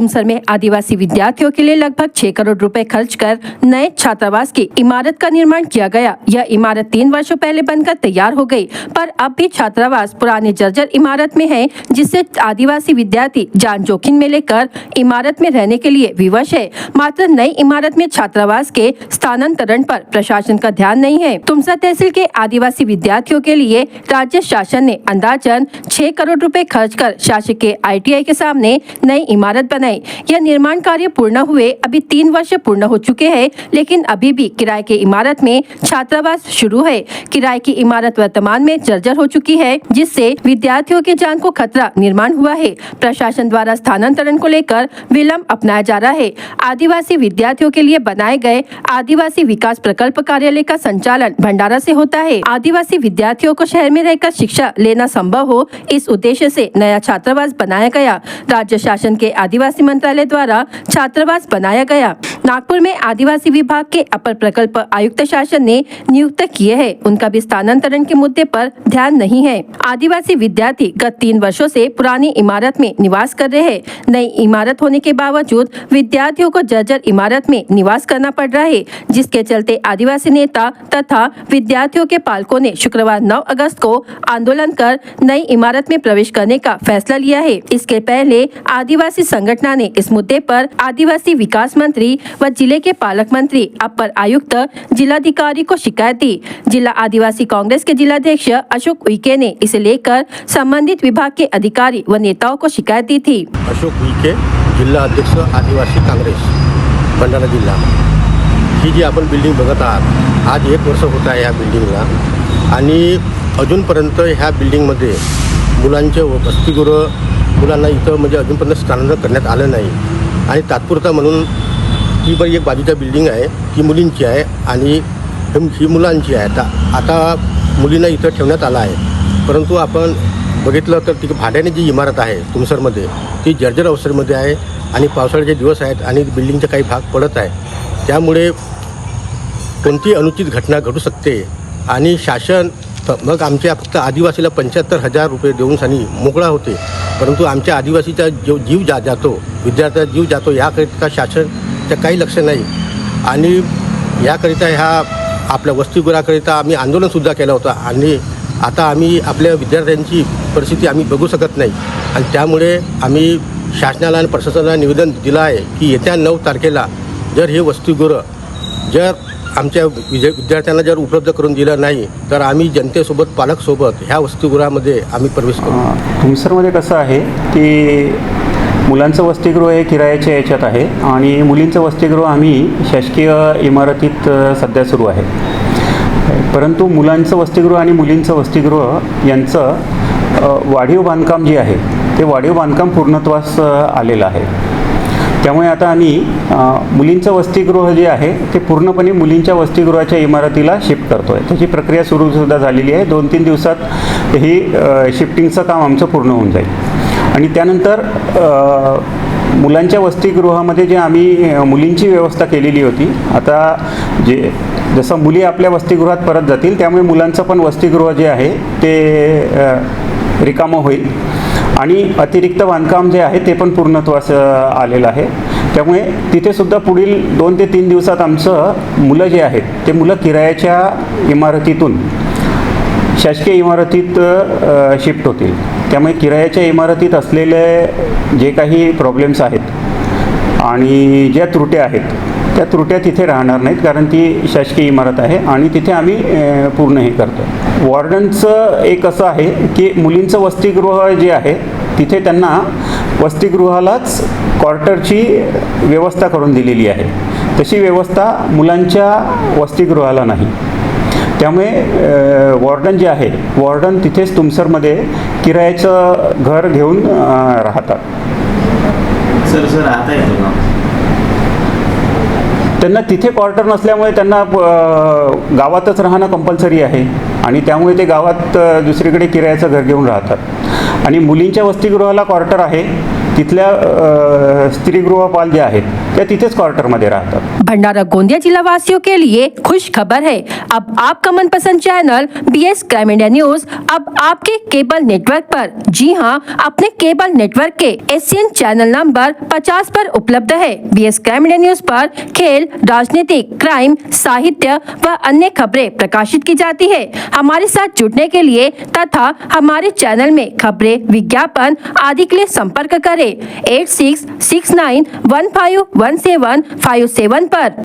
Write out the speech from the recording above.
तुमसर में आदिवासी विद्यार्थियों के लिए लगभग 6 करोड़ रुपए खर्च कर नए छात्रावास की इमारत का निर्माण किया गया। यह इमारत 3 वर्षों पहले बनकर तैयार हो गई, पर अब भी छात्रावास पुरानी जर्जर इमारत में है, जिससे आदिवासी विद्यार्थी जान जोखिम में लेकर इमारत में रहने के लिए विवश है। मात्र नई इमारत में छात्रावास के स्थानांतरण पर प्रशासन का ध्यान नहीं है। तुमसर तहसील के आदिवासी विद्यार्थियों के लिए राज्य शासन ने अंदाजन 6 करोड़ रुपए खर्च कर शासकीय ITI के सामने नई इमारत बनाई। यह निर्माण कार्य पूर्ण हुए अभी 3 वर्ष पूर्ण हो चुके हैं, लेकिन अभी भी किराए की इमारत में छात्रावास शुरू है। किराए की इमारत वर्तमान में जर्जर हो चुकी है, जिससे विद्यार्थियों की जान को खतरा निर्माण हुआ है। प्रशासन द्वारा स्थानांतरण को लेकर विलंब अपनाया जा रहा है। आदिवासी विद्यार्थियों के लिए बनाए गए आदिवासी विकास प्रकल्प कार्यालय का संचालन भंडारा से होता है। आदिवासी विद्यार्थियों को शहर में रहकर शिक्षा लेना संभव हो, इस उद्देश्य से नया छात्रावास बनाया गया। राज्य शासन के आदिवासी मंत्रालय द्वारा छात्रावास बनाया गया। नागपुर में आदिवासी विभाग के अपर प्रकल्प आयुक्त शासन ने नियुक्त किए हैं। उनका भी स्थानांतरण के मुद्दे पर ध्यान नहीं है। आदिवासी विद्यार्थी गत 3 वर्षों से पुरानी इमारत में निवास कर रहे हैं। नई इमारत होने के बावजूद विद्यार्थियों को जर्जर इमारत में निवास करना पड़ रहा है, जिसके चलते आदिवासी नेता तथा विद्यार्थियों के पालकों ने शुक्रवार 9 अगस्त को आंदोलन कर नई इमारत में प्रवेश करने का फैसला लिया है। इसके पहले आदिवासी संगठन ने इस मुद्दे पर आदिवासी विकास मंत्री व जिले के पालक मंत्री अपर आयुक्त जिलाधिकारी को शिकायत दी। जिला आदिवासी कांग्रेस के जिलाध्यक्ष अशोक उइके ने इसे लेकर संबंधित विभाग के अधिकारी व नेताओं को शिकायत दी थी। अशोक उइके, जिल्हा अध्यक्ष आदिवासी काँग्रेस भंडारा जिल्हा। ही जी आपण बिल्डिंग बघत आहात, आज 1 वर्ष होत आहे ह्या बिल्डिंगला आणि अजूनपर्यंत ह्या बिल्डिंगमध्ये मुलांचे वसतिगृह मुलांना इथं म्हणजे अजूनपर्यंत स्थानांतरण करण्यात आलं नाही आणि तात्पुरता म्हणून ही बरी एक बाजूच्या बिल्डिंग आहे, ती मुलींची आहे आणि ही मुलांची आहे। आता मुलींना इथं ठेवण्यात आलं आहे, परंतु आपण बघितलं तर ती भाड्याने जी इमारत आहे तुमसरमध्ये ती जर्जर अवस्थेमध्ये आहे आणि पावसाळ्याचे दिवस आहेत आणि बिल्डिंगचे काही भाग पडत आहे। त्यामुळे कोणती अनुचित घटना घडू शकते आणि शासन मग आमच्या फक्त आदिवासीला 75,000 रुपये देऊन सनी मोकळा होते, परंतु आमच्या आदिवासीचा जो जीव जातो, विद्यार्थ्याचा जीव जातो, याकरिता शासनचं काही लक्ष नाही। आणि याकरिता ह्या आपल्या वसतिगृहाकरिता आम्ही आंदोलनसुद्धा केलं होतं आणि आता आम्ही आपल्या विद्यार्थ्यांची परिस्थिती आम्ही बघू शकत नाही आणि त्यामुळे आम्ही शासनाला आणि प्रशासनाला निवेदन दिलं आहे की येत्या 9 तारखेला जर हे वसतिगृह जर आमच्या विद्यार्थ्यांना जर उपलब्ध करून दिलं नाही तर आम्ही जनतेसोबत पालकसोबत ह्या वसतिगृहामध्ये आम्ही प्रवेश करू। तुमसरमध्ये कसं आहे की मुलांचं वसतिगृह हे किरायाच्या याच्यात आहे आणि मुलींचं वसतिगृह आम्ही शासकीय इमारतीत सध्या सुरू आहे, परंतु मुलांचं वसतिगृह आणि मुलींचं वसतिगृह यांचं वाढीव बांधकाम जे आहे ते वाढीव बांधकाम पूर्णत्वास आलेलं आहे। त्यामुळे आता आम्ही मुलींचं वसतिगृह जे आहे ते पूर्णपणे मुलींच्या वसतिगृहाच्या इमारतीला शिफ्ट करतो आहे। त्याची प्रक्रिया सुद्धा झालेली आहे। 2-3 दिवसात ही शिफ्टिंगचं काम आमचं पूर्ण होऊन जाईल आणि त्यानंतर मुलांच्या वसतिगृहामध्ये जे आम्ही मुलींची व्यवस्था केलेली होती, आता जसं मुली आपल्या वसतिगृहात परत जातील त्यामुळे मुलांचं पण वसतिगृह जे आहे ते रिकामं होईल आणि अतिरिक्त बांधकाम जे आहे ते पण पूर्णत्वास आलेलं आहे। त्यामुळे तिथे सुद्धा पुढील 2 ते 3 दिवसात आमचं मुलं जे आहेत ते मुलं किरायाच्या इमारतीतून शासकीय इमारतीत शिफ्ट होतील। त्यामुळे किरायाच्या इमारतीत असलेले जे काही प्रॉब्लेम्स आहेत आणि ज्या त्रुट्या आहेत त्या त्रुट्या तिथे राहणार नाहीत, कारण ती शासकीय इमारत आहे आणि तिथे आम्ही पूर्ण हे करतो। वॉर्डनचं एक असं आहे की मुलींचं वसतिगृह जे आहे तिथे त्यांना वसतिगृहालाच क्वार्टरची व्यवस्था करून दिलेली आहे, तशी व्यवस्था मुलांच्या वसतिगृहाला नाही। त्यामुळे वॉर्डन जे आहे वॉर्डन तिथेच तुमसरमध्ये किरायाचं घर घेऊन राहतात। सर राहता येतो का? त्यांना तिथे क्वार्टर नसल्यामुळे त्यांना गावातच राहणं कंपल्सरी आहे आणि त्यामुळे ते गावात दुसरीकडे किरायाचं घर घेऊन राहतात। आणि मुलींच्या वसतिगृहाला क्वार्टर आहे, तिथल्या स्त्रीगृहपाल जे आहेत त्या तिथेच क्वार्टरमध्ये राहतात. भंडारा गोंदिया जिला वासियों के लिए खुश खबर है। अब आपका मनपसंद channel BS crime India news अब आपके केबल नेटवर्क पर, जी हां, अपने केबल नेटवर्क के एशियन चैनल नंबर 50 पर उपलब्ध है। BS क्राइम इंडिया न्यूज पर खेल, राजनीतिक, क्राइम, साहित्य व अन्य खबरें प्रकाशित की जाती है। हमारे साथ जुड़ने के लिए तथा हमारे चैनल में खबरें, विज्ञापन आदि के लिए संपर्क करें 8669151757 पर।